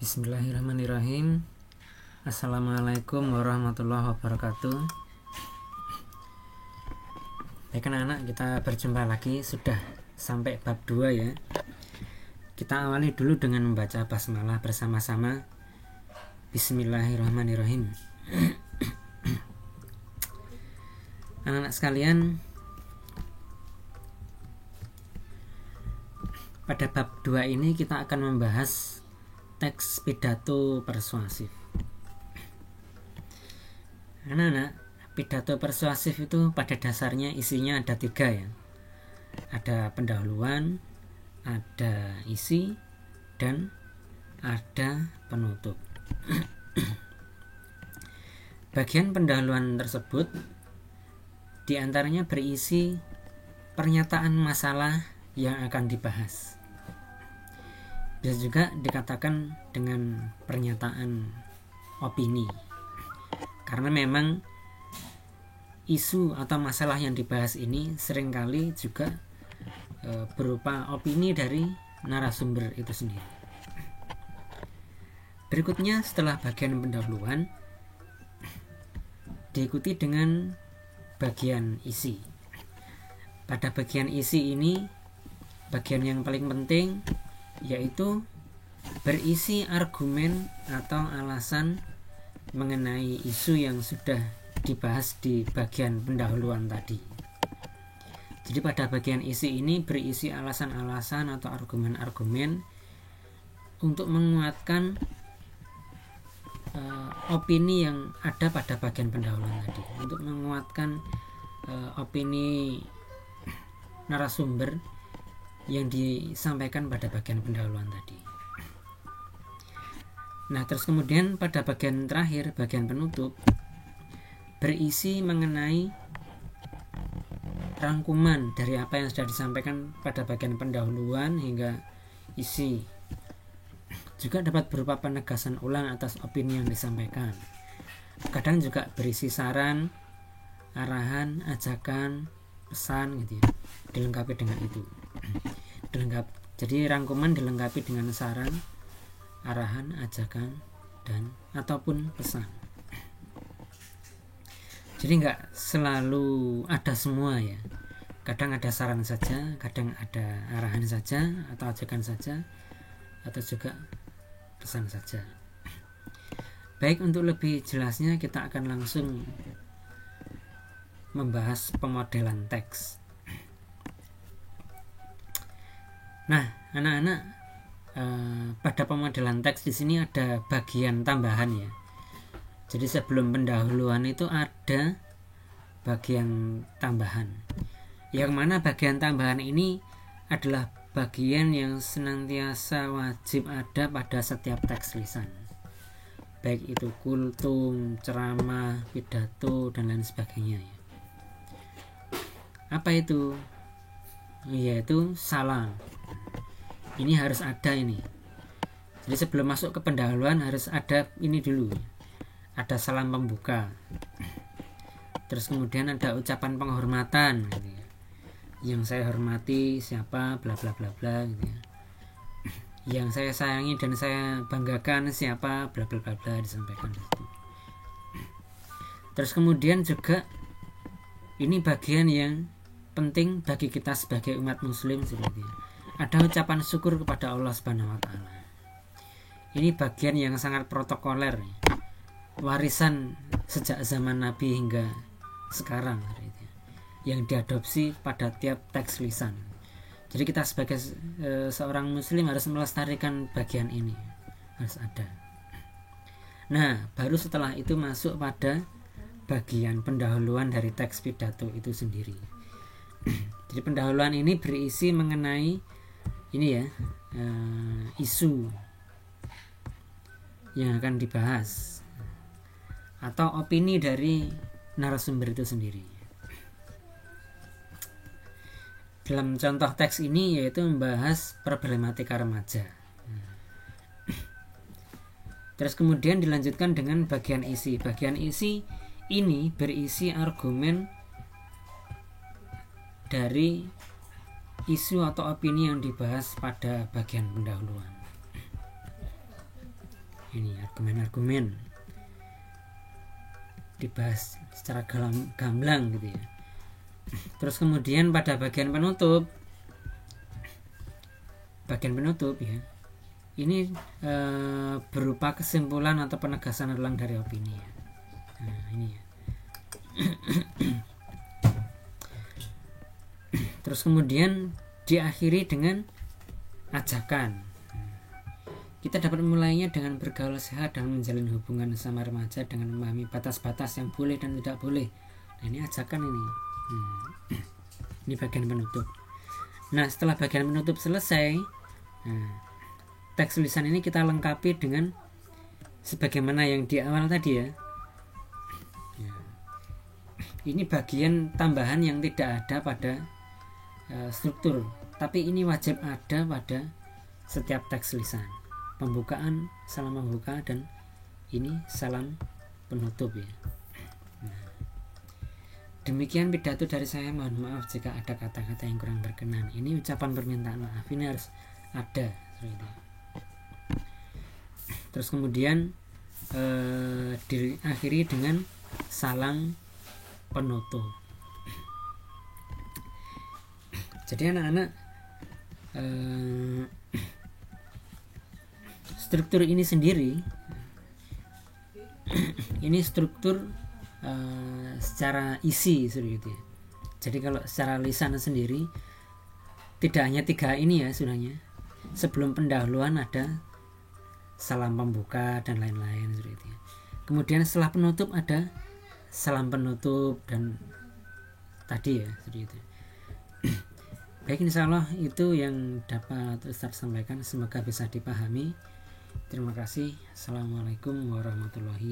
Bismillahirrahmanirrahim. Assalamualaikum warahmatullahi wabarakatuh. Baik anak-anak, kita berjumpa lagi. Sudah sampai bab 2 ya. Kita awali dulu dengan membaca basmalah bersama-sama. Bismillahirrahmanirrahim. Anak-anak sekalian, pada bab 2 ini kita akan membahas teks pidato persuasif. Anak-anak, pidato persuasif itu pada dasarnya isinya ada 3 ya. Ada pendahuluan, ada isi, dan ada penutup. Bagian pendahuluan tersebut diantaranya berisi pernyataan masalah yang akan dibahas. Bisa juga dikatakan dengan pernyataan opini, karena memang isu atau masalah yang dibahas ini seringkali juga berupa opini dari narasumber itu sendiri. Berikutnya, setelah bagian pendahuluan diikuti dengan bagian isi. Pada bagian isi ini, bagian yang paling penting yaitu berisi argumen atau alasan mengenai isu yang sudah dibahas di bagian pendahuluan tadi. Jadi pada bagian isi ini berisi alasan-alasan atau argumen-argumen untuk menguatkan opini yang ada pada bagian pendahuluan tadi, untuk menguatkan opini narasumber yang disampaikan pada bagian pendahuluan tadi. Nah, terus kemudian pada bagian terakhir, bagian penutup, berisi mengenai rangkuman dari apa yang sudah disampaikan pada bagian pendahuluan hingga isi. Juga dapat berupa penegasan ulang atas opini yang disampaikan. Kadang juga berisi saran, arahan, ajakan, pesan gitu ya, dilengkapi dengan itu. Jadi rangkuman dilengkapi dengan saran, arahan, ajakan, dan ataupun pesan. Jadi nggak selalu ada semua ya. Kadang ada saran saja, kadang ada arahan saja, atau ajakan saja, atau juga pesan saja. Baik, untuk lebih jelasnya kita akan langsung membahas pemodelan teks. Nah, anak-anak, pada pemodelan teks di sini ada bagian tambahan ya. Jadi sebelum pendahuluan itu ada bagian tambahan. Yang mana bagian tambahan ini adalah bagian yang senantiasa wajib ada pada setiap teks lisan. Baik itu kultum, ceramah, pidato, dan lain sebagainya ya. Apa itu? Yaitu salam. Ini harus ada ini. Jadi sebelum masuk ke pendahuluan harus ada ini dulu. Ada salam pembuka. Terus kemudian ada ucapan penghormatan gitu ya. Yang saya hormati siapa, bla bla bla bla gitu ya. Yang saya sayangi dan saya banggakan siapa, bla bla bla bla, disampaikan itu. Terus kemudian juga ini bagian yang penting bagi kita sebagai umat muslim seperti itu. Ada ucapan syukur kepada Allah Subhanahu wa taala. Ini bagian yang sangat protokoler, warisan sejak zaman Nabi hingga sekarang yang diadopsi pada tiap teks lisan. Jadi kita sebagai seorang muslim harus melestarikan bagian ini, harus ada. Nah, baru setelah itu masuk pada bagian pendahuluan dari teks pidato itu sendiri. Jadi pendahuluan ini berisi mengenai ini ya, isu yang akan dibahas atau opini dari narasumber itu sendiri. Dalam contoh teks ini yaitu membahas problematika remaja. Terus kemudian dilanjutkan dengan bagian isi. Bagian isi ini berisi argumen dari isu atau opini yang dibahas pada bagian pendahuluan. Ini argumen-argumen dibahas secara gamblang gitu ya. Terus kemudian pada bagian penutup ya, ini berupa kesimpulan atau penegasan ulang dari opini ya. Nah, ini ya. Terus kemudian diakhiri dengan ajakan. Kita dapat memulainya dengan bergaul sehat dan menjalin hubungan sama remaja dengan memahami batas-batas yang boleh dan tidak boleh. Nah, ini ajakan ini. Ini bagian penutup. Nah, setelah bagian penutup selesai, teks tulisan ini kita lengkapi dengan sebagaimana yang di awal tadi ya. Ini bagian tambahan yang tidak ada pada struktur, tapi ini wajib ada pada setiap teks tulisan. Pembukaan, salam pembuka, dan ini salam penutup ya. Demikian pidato dari saya. Mohon maaf jika ada kata-kata yang kurang berkenan. Ini ucapan permintaan maaf, ini harus ada. Terus kemudian diakhiri dengan salam penutup. Jadi anak-anak, struktur ini sendiri, ini struktur secara isi gitu ya. Jadi kalau secara lisan sendiri tidak hanya 3 ini ya sebenarnya. Sebelum pendahuluan ada salam pembuka dan lain-lain gitu ya. Kemudian setelah penutup ada salam penutup dan tadi ya seperti itu. Baik, insya Allah itu yang dapat Ustaz sampaikan, semoga bisa dipahami. Terima kasih. Assalamualaikum warahmatullahi wabarakatuh.